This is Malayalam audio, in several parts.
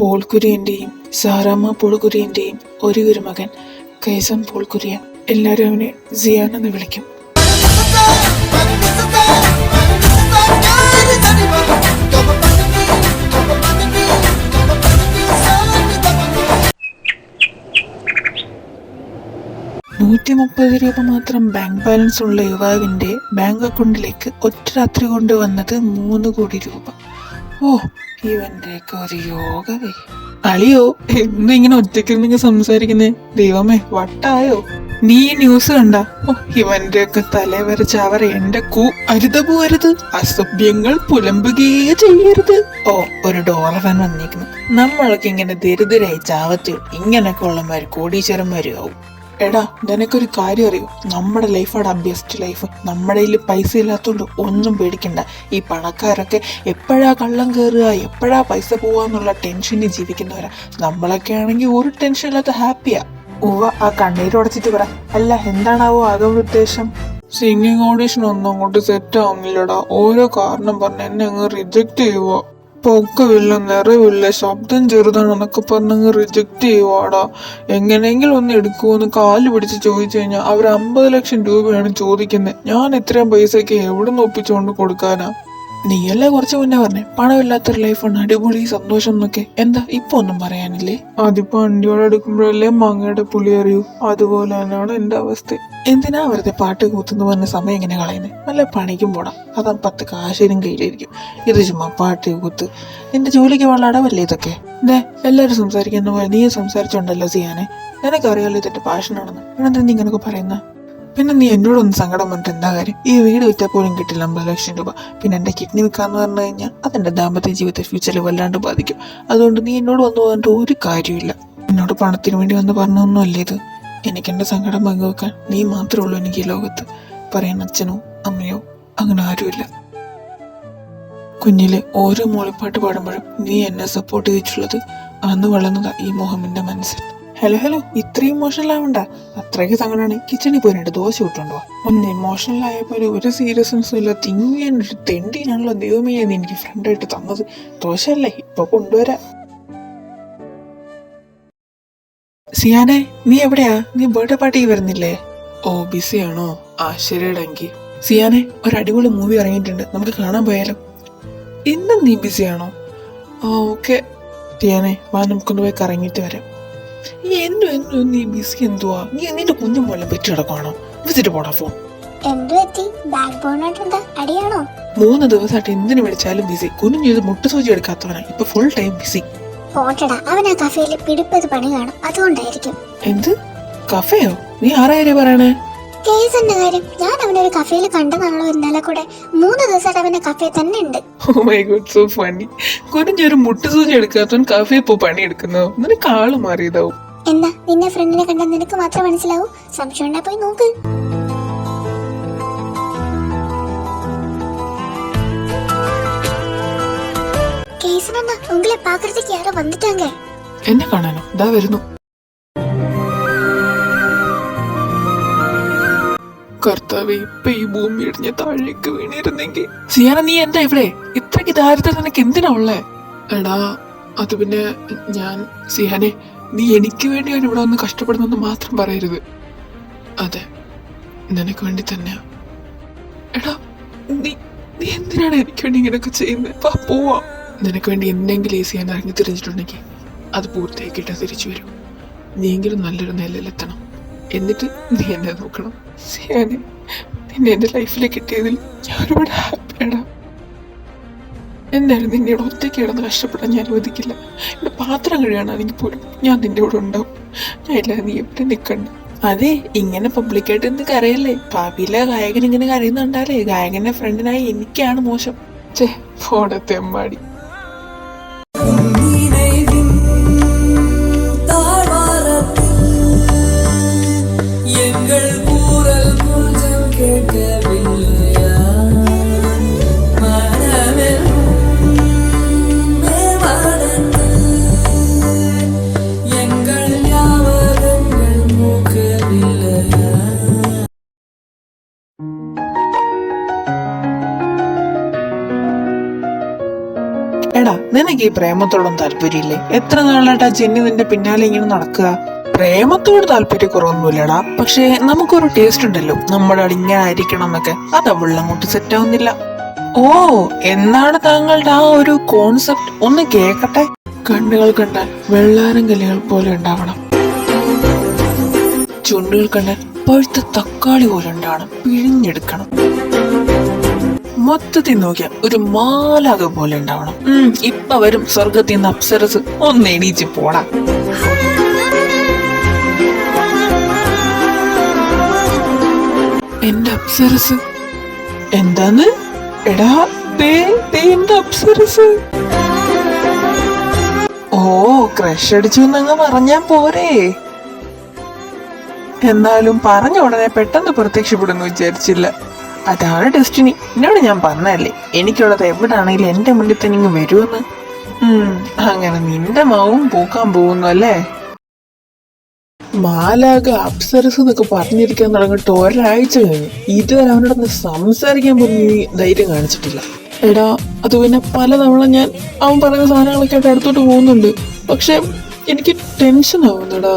പോൾ കുര്യന്റെയും സാറാമ്മ പോൾ കുര്യന്റെയും ഒരു മകൻ കൈസൺ പോൾ കുര്യൻ. എല്ലാവരും അവനെ സിയാൻ എന്ന് വിളിക്കും. $130 മാത്രം ബാങ്ക് ബാലൻസ് ഉള്ള യുവാവിന്റെ ബാങ്ക് അക്കൗണ്ടിലേക്ക് ഒറ്റ രാത്രി കൊണ്ട് വന്നത് 3 കോടി രൂപ. ഓ, ഇവന്റെ ഒക്കെ ഒരു യോഗവേ. അളിയോ, എന്നും ഇങ്ങനെ ഒറ്റയ്ക്ക് സംസാരിക്കുന്നേ? ദൈവമേ, വട്ടായോ? നീ ഈ ന്യൂസ് കണ്ട? ഓ, ഇവന്റെ ഒക്കെ തലവര ചാവറ. എന്റെ അരുതപൂ അരുത്, അസഭ്യങ്ങൾ പുലമ്പുകയേ ചെയ്യരുത്. ഓ, ഒരു ഡോറഫൻ വന്നിരിക്കുന്നു. നമ്മളൊക്കെ ഇങ്ങനെ ദരിദ്രരായി ചാവത്തേ. ഇങ്ങനൊക്കെ ഉള്ളമാര് കോടീശ്വരന്മാരും ആവും. എടാ, നിനക്കൊരു കാര്യം അറിയോ? നമ്മുടെ ലൈഫാണ് ബെസ്റ്റ് ലൈഫ്. നമ്മുടെ കയ്യിൽ പൈസ ഇല്ലാത്തതുകൊണ്ട് ഒന്നും പേടിക്കണ്ട. ഈ പണക്കാരൊക്കെ എപ്പോഴാ കള്ളം കയറുക, എപ്പോഴാ പൈസ പോവാന്നുള്ള ടെൻഷനിൽ ജീവിക്കുന്നവരാ. നമ്മളൊക്കെ ആണെങ്കിൽ ഒരു ടെൻഷൻ ഇല്ലാത്ത ഹാപ്പിയാ. ആ കണ്ണീരുടച്ചിട്ട് പറ. അല്ല, എന്താണാവോ ആകെ ഉദ്ദേശം? സിംഗിങ് ഓഡീഷൻ ഒന്നും അങ്ങോട്ട് സെറ്റ് ആവുന്നില്ലടാ. ഓരോ കാരണം പറഞ്ഞ് എന്നെ അങ്ങ് റിജക്റ്റ് ചെയ്യുക. പൊക്കമില്ല, നിറവില്ല, ശബ്ദം ചെറുതാണെന്നൊക്കെ പറഞ്ഞങ്ങ് റിജക്റ്റ് ചെയ്യുവാടാ. എങ്ങനെയെങ്കിലും ഒന്ന് എടുക്കുമെന്ന് കാല് പിടിച്ച് ചോദിച്ചു കഴിഞ്ഞാൽ അവർ 50 ലക്ഷം രൂപയാണ് ചോദിക്കുന്നത്. ഞാൻ ഇത്രയും പൈസക്ക് എവിടെ നിന്ന് ഒപ്പിച്ചുകൊണ്ട് കൊടുക്കാനാ? നീയല്ലേ കുറച്ച് മുന്നേ പറഞ്ഞേ പണമില്ലാത്തൊരു ലൈഫാണ് അടിപൊളി സന്തോഷം എന്നൊക്കെ. എന്താ ഇപ്പൊ ഒന്നും പറയാനില്ലേ? അതിപ്പോ അണ്ടിയോടെ എടുക്കുമ്പോഴല്ലേ മാങ്ങയുടെ പുളി അറിയൂ. അതുപോലെ തന്നെയാണ് എന്റെ അവസ്ഥ. എന്തിനാ വെറുതെ പാട്ട് കൂത്തുന്നു പറഞ്ഞ സമയം ഇങ്ങനെ കളയുന്നത്? നല്ല പണിക്കും പോടാം, അതാ 10 കാശിനും കയ്യിലിരിക്കും. ഇത് ചുമ്മാ പാട്ട് കൂത്ത്. നിന്റെ ജോലിക്ക് വളരെ അടവല്ലേ ഇതൊക്കെ? എല്ലാവരും സംസാരിക്കുന്ന പോലെ നീ സംസാരിച്ചോണ്ടല്ലോ ചെയ്യാനെ. നിനക്കറിയാലോ ഇതെന്റെ പാഷനാണെന്ന്. പിന്നെന്താ നീ ഇങ്ങനൊക്കെ പറയുന്ന? പിന്നെ നീ എന്നോടൊന്ന് സങ്കടം പറഞ്ഞിട്ട് എന്താ കാര്യം? ഈ വീട് വിറ്റാൽ പോലും കിട്ടില്ല 50 ലക്ഷം രൂപ. പിന്നെ എൻ്റെ കിഡ്നി വിൽക്കാന്ന് പറഞ്ഞു കഴിഞ്ഞാൽ അതെൻ്റെ ദാമ്പത്യ ജീവിതത്തെ ഫ്യൂച്ചറിൽ വല്ലാണ്ട് ബാധിക്കും. അതുകൊണ്ട് നീ എന്നോട് വന്നു പറഞ്ഞിട്ട് ഒരു കാര്യമില്ല. എന്നോട് പണത്തിന് വേണ്ടി വന്ന് പറഞ്ഞൊന്നും അല്ലേ ഇത്. എനിക്കെൻ്റെ സങ്കടം പങ്കുവെക്കാൻ നീ മാത്രമേ ഉള്ളൂ എനിക്ക് ഈ ലോകത്ത്. പറയാൻ അച്ഛനോ അമ്മയോ അങ്ങനെ ആരുമില്ല. കുഞ്ഞിലെ ഓരോ മൂളിപ്പാട്ട് പാടുമ്പോഴും നീ എന്നെ സപ്പോർട്ട് ചെയ്തിട്ടുള്ളത് അന്ന് വളർന്നതാ ഈ മോഹമിൻ്റെ മനസ്സിൽ. ഹലോ, ഇത്രയും ഇമോഷണൽ ആവണ്ട. അത്രയ്ക്ക് സങ്കടമാണ്. കിച്ചണിൽ പോയിട്ട് ദോശ ഇട്ടുണ്ടോ? ഒന്ന് ഇമോഷണൽ ആയപ്പോൾ ഒരു സീരിയസ്നെസ്സും ഇല്ല. തിങ്ങിയൊരു തെണ്ടിനാണല്ലോ ദൈവമേ നീ എനിക്ക് ഫ്രണ്ടായിട്ട് തന്നത്. ദോശ അല്ലേ, ഇപ്പൊ കൊണ്ടുവരാ. സിയാനെ, നീ എവിടെയാ? നീ ബർത്ത്ഡേ പാർട്ടിക്ക് വരുന്നില്ലേ? ഓ, ബിസിയാണോ? ശരിയടെങ്കിൽ സിയാനെ, ഒരു അടിപൊളി മൂവി ഇറങ്ങിയിട്ടുണ്ട്, നമുക്ക് കാണാൻ പോയാലോ? ഇന്നും നീ ബിസിയാണോ? ഓക്കെ സിയാനെ, വാ നമുക്കൊന്ന് പോയി കറങ്ങിയിട്ട് വരാം. എന്നും നീ ബിസി എന്തുവാ? നീ നിന്റെ കുഞ്ഞും പോലെ പെറ്റി കിടക്കുവാണോ? വിസിറ്റ് പോടാ ഫോൺ. 3 ദിവസമായിട്ട് എന്തിനു വിളിച്ചാലും ബിസി. കുഞ്ഞു ചെയ്ത് മുട്ടുസൂചി എടുക്കാത്തവനാ ഇപ്പൊ ഫുൾ ടൈം ബിസി. എന്ത് കഫേയോ? നീ ആരായാലും പറയണേ? ഞാൻ അവനൊരു കഫേയിൽ കണ്ടതാണല്ലോ ഇന്നലെ കൂടെ. 3 ദിവസമായിട്ട് അവന്റെ കഫേ തന്നെ ഉണ്ട്. Oh my god, so funny. കുഞ്ഞൊരു മുട്ടുസൂചി എടുക്കാത്തവൻ കഫേ പോ പണിയെടുക്കുന്നോ? നിനക്ക് ആള് മാറിയതാവും. എന്താ, നിന്നെ ഫ്രണ്ടിനെ കണ്ടാൽ നിനക്ക് മാത്രം മനസ്സിലാവൂ? സംശയം ഉണ്ടാ പോയി നോക്ക്. ഉങ്ങളെ പാക്കറത്തേക്ക് ആരോ വന്നിട്ടാങ്ക. എന്നെ കാണാനോ? ദാ വരുന്നു. കർത്താവേ, ഇപ്പൊ ഈ ഭൂമി ഇടിഞ്ഞ് താഴേക്ക് വീണിരുന്നെങ്കിൽ. സിയാന, നീ എന്താ ഇവിടെ? ഇത്രയ്ക്ക് ദാരിദ്ര്യം നിനക്ക് എന്തിനാ ഉള്ളേ? എടാ, അത് പിന്നെ ഞാൻ സിയാനെ, നീ എനിക്ക് വേണ്ടിയാണ് ഇവിടെ വന്ന് കഷ്ടപ്പെടുന്നെന്ന് മാത്രം പറയരുത്. അതെ, നിനക്ക് വേണ്ടി തന്നെയാ. എടാ, നീ എന്തിനാണ് എനിക്ക് വേണ്ടി ഇങ്ങനെയൊക്കെ ചെയ്യുന്നത്? പോവാ. നിനക്ക് വേണ്ടി എന്തെങ്കിലും ചെയ്യാൻ ഇറങ്ങി തിരിഞ്ഞിട്ടുണ്ടെങ്കിൽ അത് പൂർത്തിയാക്കിയിട്ട് തിരിച്ചു വരും. നീയെങ്കിലും നല്ലൊരു നിലയിലെത്തണം. എന്നിട്ട് നീ എന്നെ നോക്കണം. സിയാനെ, നിന്നെ എൻ്റെ ലൈഫിലേക്ക് കിട്ടിയതിൽ ഞാൻ ഒരുപാട് ഹാപ്പിയാടാ. എന്തായാലും നിന്നെ ഇവിടെ ഒറ്റയ്ക്ക് കിടന്ന് കഷ്ടപ്പെടാൻ ഞാൻ അനുവദിക്കില്ല. ഇവിടെ പാത്രം കഴിയാണെങ്കിൽ പോലും ഞാൻ നിന്റെ കൂടെ ഉണ്ടാവും. ഞാൻ ഇല്ലാതെ നീ എവിടെ നിൽക്കണ്ട. അതെ, ഇങ്ങനെ പബ്ലിക്കായിട്ട് എന്ത് കരയല്ലേ? ഭാവിയിലെ ഗായകൻ ഇങ്ങനെ കരയുന്നുണ്ടാലേ ഗായകന്റെ ഫ്രണ്ടിനായി എനിക്കാണ് മോശം. ഫോടത്തെ അമ്മാടി. എടാ നിനക്ക് ഈ പ്രേമത്തോടൊന്നും താല്പര്യമില്ലേ? എത്ര നാളായിട്ടാ ജെന്നി നിന്റെ പിന്നാലെ ഇങ്ങനെ നടക്കുക? പ്രേമത്തോട് താല്പര്യക്കുറവൊന്നുമില്ലടാ, പക്ഷെ നമുക്കൊരു ടേസ്റ്റ് ഉണ്ടല്ലോ, നമ്മുടെ ആൾ ഇങ്ങനെ ആയിരിക്കണം എന്നൊക്കെ. അത് അവളിലങ്ങോട്ട് സെറ്റ് ആവുന്നില്ല. ഓ, എന്താണ് താങ്കളുടെ ആ ഒരു കോൺസെപ്റ്റ്? ഒന്ന് കേക്കട്ടെ. കണ്ണുകൾ കണ്ടാൽ വെള്ളാരം കല്ലുകൾ പോലെ ഉണ്ടാവണം, ചുണ്ടുകൾ കണ്ടാൽ പഴുത്ത തക്കാളി പോലെ ഉണ്ടാവണം, പിഴിഞ്ഞെടുക്കണം. മൊത്തത്തിൽ നോക്കിയാൽ ഒരു മാലാക പോലെ ഉണ്ടാവണം. ഇപ്പൊ വരും സ്വർഗത്തിൽ നിന്ന് അപ്സരസ്. ഒന്ന് എണീച്ച് പോടാ. എന്റെ അപ്സരസ് എന്താന്ന്? എടാ എന്റെ അപ്സരസ്. ഓ, ക്രഷ് അടിച്ചു എന്നങ്ങ് പറഞ്ഞാ പോരെ. എന്നാലും പറഞ്ഞ ഉടനെ പെട്ടെന്ന് പ്രത്യക്ഷപ്പെടുന്നു വിചാരിച്ചില്ല. അതാണ് ഡെസ്റ്റിനി. എന്നോട് ഞാൻ പറഞ്ഞല്ലേ, എനിക്കുള്ളത് എവിടാണെങ്കിലും എന്റെ മുന്നിൽ തന്നെ ഇങ്ങ് വരുമെന്ന്. അങ്ങനെ നിന്റെ മാവും പൂക്കാൻ പോകുന്നു അല്ലേ? മാലാക അപ്സരസ് എന്നൊക്കെ പറഞ്ഞിരിക്കാൻ തുടങ്ങിയിട്ട് ഒരാഴ്ച കഴിഞ്ഞു. ഇതുവരെ അവനോടൊന്ന് സംസാരിക്കാൻ പോലും നീ ധൈര്യം കാണിച്ചിട്ടില്ല. എടാ, അത് പിന്നെ പലതവണ ഞാൻ അവൻ പറയുന്ന സാധനങ്ങളൊക്കെ ആയിട്ട് അടുത്തോട്ട് പോകുന്നുണ്ട്. പക്ഷെ എനിക്ക് ടെൻഷൻ ആവുന്നടാ.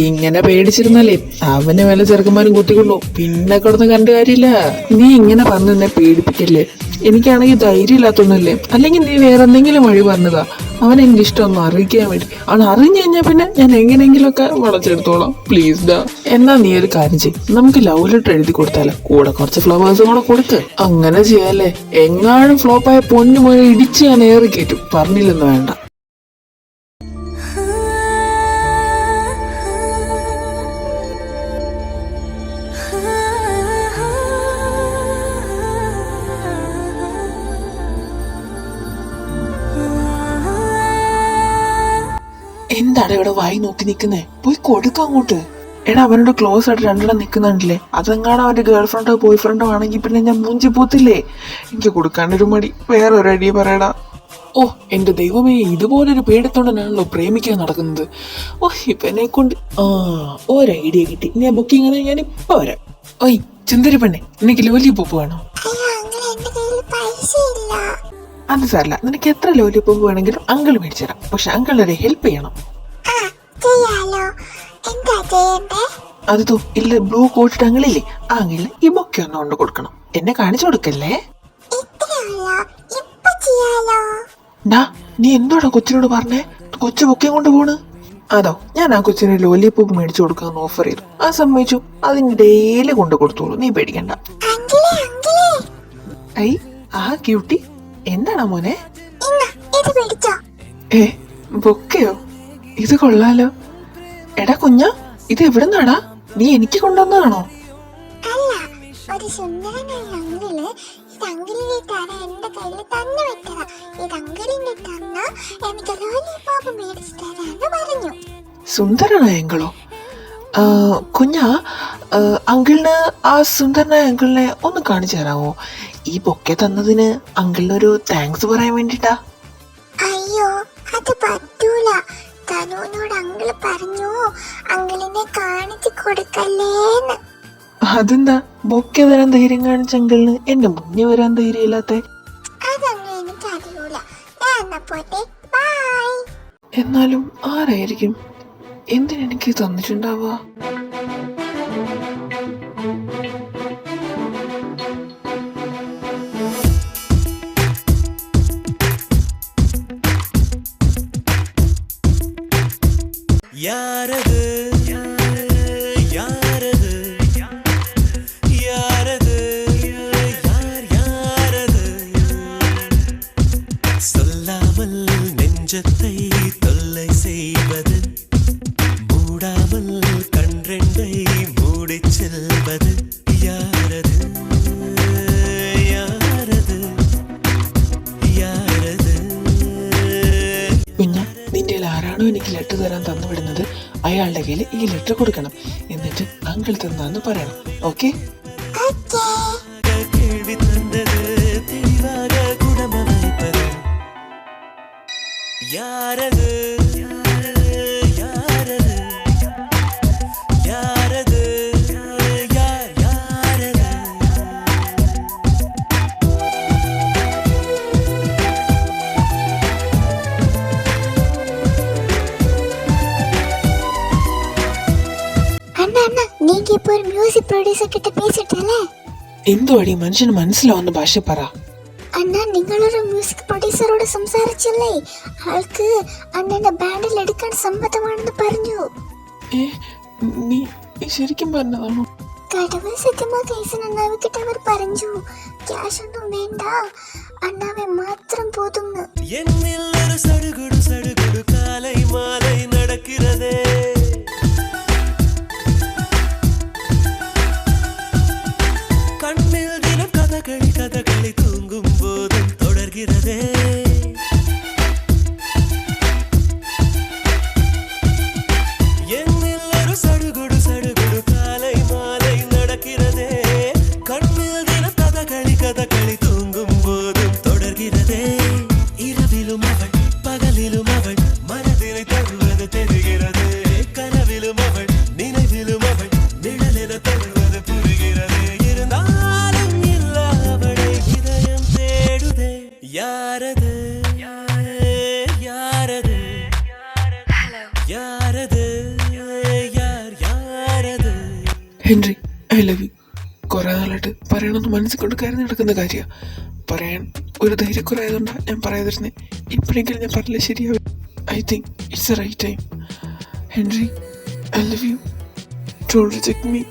ഇങ്ങനെ പേടിച്ചിരുന്നാലേ അവന് വല്ല ചെറുക്കന്മാരും കുത്തിക്കൊള്ളു. പിന്നെ കിടന്ന് കണ്ട കാര്യമില്ല. നീ ഇങ്ങനെ പറഞ്ഞ് എന്നെ പേടിപ്പിക്കല്ലേ. എനിക്കാണെങ്കിൽ ധൈര്യം ഇല്ലാത്തൊന്നുമില്ലേ. അല്ലെങ്കിൽ നീ വേറെ എന്തെങ്കിലും വഴി പറഞ്ഞതാ. അവൻ എനിക്ക് ഇഷ്ടമൊന്നും അറിയിക്കാൻ വേണ്ടി. അവൻ അറിഞ്ഞു കഴിഞ്ഞാൽ പിന്നെ ഞാൻ എങ്ങനെയെങ്കിലും ഒക്കെ വളച്ചെടുത്തോളാം. പ്ലീസ് ഡാ. എന്നാ നീ ഒരു കാര്യം ചെയ്യും, നമുക്ക് ലവ് ലെറ്റർ എഴുതി കൊടുത്താലോ? കൂടെ കുറച്ച് ഫ്ലവേഴ്സും കൂടെ കൊടുക്ക്. അങ്ങനെ ചെയ്യാല്ലേ. എങ്ങാനും ഫ്ലോപ്പായ പൊന്നു മുഴുവൻ ഇടിച്ച് ഞാൻ ഏറി കയറ്റും. പറഞ്ഞില്ലെന്ന് വേണ്ട. എന്താണ് ഇവിടെ വായി നോക്കി നിക്കുന്നേ? പോയി കൊടുക്കാം അങ്ങോട്ട്. എടാ, അവനോട് ക്ലോസ് ആയിട്ട് രണ്ടെണ്ണം നിക്കുന്നുണ്ടല്ലേ. അതെങ്ങാണോ അവന്റെ ഗേൾ ഫ്രണ്ടോ ബോയ് ഫ്രണ്ടോ ആണെങ്കിൽ പിന്നെ ഞാൻ മൂഞ്ചി പോത്തില്ലേ. എനിക്ക് കൊടുക്കാനൊരു മടി. വേറെ ഒരു ഐഡിയ പറയടാ. ഓ എന്റെ ദൈവമേ, ഇതുപോലൊരു പേടത്തോണ്ടനാണല്ലോ പ്രേമിക്കാൻ നടക്കുന്നത്. ഓ ഇവനെ കൊണ്ട് ഒരു ഐഡിയ കിട്ടി. ഞാൻ ബുക്കിംഗ് ഞാൻ ഇപ്പൊ വരാം. ഓയ് ചുന്ദരി പെണ്ണെ, നിനക്ക് ലോലിപോപ്പ് വേണോ? അത് സാരല്ല, നിനക്ക് എത്ര ലോലിപോപ്പ് വേണമെങ്കിലും അങ്കിൾ മേടിച്ചു തരാം. പക്ഷെ അങ്കിളിനെ ഹെൽപ്പ് ചെയ്യണം. അതോ ഇല്ല, ബ്ലൂ കോട്ട് അങ്കിളില്ലേ, ആ അങ്കിളിന് ഈ ബൊക്കെ ഒന്ന് കൊണ്ട് കൊടുക്കണം. എന്നെ കാണിച്ചു കൊടുക്കല്ലേ. നീ എന്തോടാ കൊച്ചിനോട് പറഞ്ഞേ? കൊച്ചു ബൊക്കെ കൊണ്ട് പോണ്. അതോ ഞാൻ ആ കൊച്ചിന് ലോലിപോപ്പ് മേടിച്ചു കൊടുക്കാന്ന് ഓഫർ ചെയ്തു. ആ സമ്മതിച്ചു. അതിന് ഡെയിലി കൊണ്ട് കൊടുത്തോളൂ, നീ പേടിക്കണ്ട. ഐ ആ ക്യൂട്ടി, എന്താണോ മോനെ? ബൊക്കെയോ? ഇത് കൊള്ളാലോ. എടാ കുഞ്ഞ, ഇത് എവിടുന്നാടാ? നീ എനിക്ക് കൊണ്ടുവന്നതാണോ? സുന്ദരനായ അങ്കിളോ? കുഞ്ഞാ, അങ്കിളിന് ആ സുന്ദരനായ അങ്കിളിനെ ഒന്ന് കാണിച്ചു തരാമോ? ഈ ബൊക്കെ തന്നതിന് അങ്കിളിനൊരു താങ്ക്സ് പറയാൻ വേണ്ടിട്ടാ. അയ്യോ, അത് പറ്റൂല. തനുവിനോട് അങ്കിള് പറഞ്ഞു അങ്കിളിനെ കാണിച്ചു കൊടുക്കല്ലേന്ന്. അതെന്താ ബൊക്കെ തരാൻ ധൈര്യം കാണിച്ച അങ്കിളിന് എന്റെ മുന്നേ വരാൻ ധൈര്യം ഇല്ലാത്ത? അതൊന്നും എനിക്കറിയൂല. ഞാൻ പോട്ടെ, ബൈ. എന്നാലും ആരായിരിക്കും? എന്തിനെനിക്ക് തന്നിട്ടുണ്ടാവുക? யாரது யாரது யாரது யார் யாரது சொல்லாமல் நெஞ்சத்தை தொல்லை செய்வது, மூடாமல் கன்றெண்டை மூடிச் செல்வது யாரது யாரது யாரது. കുഞ്ഞ, നിന്റെ ആരാണോ എനിക്ക് ലെറ്റർ തരാൻ തന്നുവിടുന്നത് അയാളുടെ കയ്യിൽ ഈ ലെറ്റർ കൊടുക്കണം. എന്നിട്ട് അങ്കിൾ തന്നാന്ന് പറയണം. ഓക്കെ? கேள்வி தந்தது தெளிவாக குணமமைப்பது யாரது யாரது யாரது யார் யாரது. ഇപ്പൊ ഒരു മ്യൂസിക് പ്രൊഡ്യൂസർ കിட்ட പേസിട്ടല്ലേ? എന്തുവാടി മനുഷ്യന് മനസ്സിലാവുന്ന ഭാഷ പറ. അണ്ണാ, നിങ്ങളൊരു മ്യൂസിക് പ്രൊഡ്യൂസറോട് സംസാരിച്ചല്ലേ? ആൾക്ക് അണ്ണന്റെ ബാൻഡിൽ എടുക്കാൻ സമ്മതമാണെന്ന് പറഞ്ഞു. നീ ശരിക്കും പറഞ്ഞതാണോ? കടവുൾ സത്യമാ കേസിന് അണ്ണാവിക്കിട്ട് അവർ പറഞ്ഞു. ക്യാഷ് ഒന്നും വേണ്ട, അണ്ണാവെ മാത്രം പോതുന്ന്. என்னில் ஒரு சடுகுடு சடுகுடு காலை மாலை நடக்கிறதே கண்ணில் தினம் கதகளி கதகளி தூங்கும் போதும் தொடர்கிறதே என்னில் ஒரு சடுகுடு சடுகுடு காலை மாலை நடக்கிறதே கண்ணில் தினம் கதகளி கதகளி தூங்கும் போதும் தொடர்கிறதே இரவிலும் அவள் பகலிலும் அவள் மனதினை தருவது தெரிகிறது கனவிலும் அவள் நினைவிலும் அவள் நிழலென தருவது புரிகிறது இருந்தாலும் இல்லா அவளை இதயம் தேடுதே யாரது யாரது யாரது யாரது ഹെൻറി, ഐ ലവ് യു. കുറെ നാളായിട്ട് പറയണമെന്ന് മനസ്സിൽ കൊണ്ട് കയറി നടക്കുന്ന കാര്യമാണ്. പറയാൻ ഒരു ധൈര്യക്കുറയായതുകൊണ്ടാണ് ഞാൻ പറയാതിരുന്നേ. ഇപ്പോഴെങ്കിലും ഞാൻ പറഞ്ഞില്ല ശരിയാവും. I think it's a right time. Henry, I love you. Don't reject me.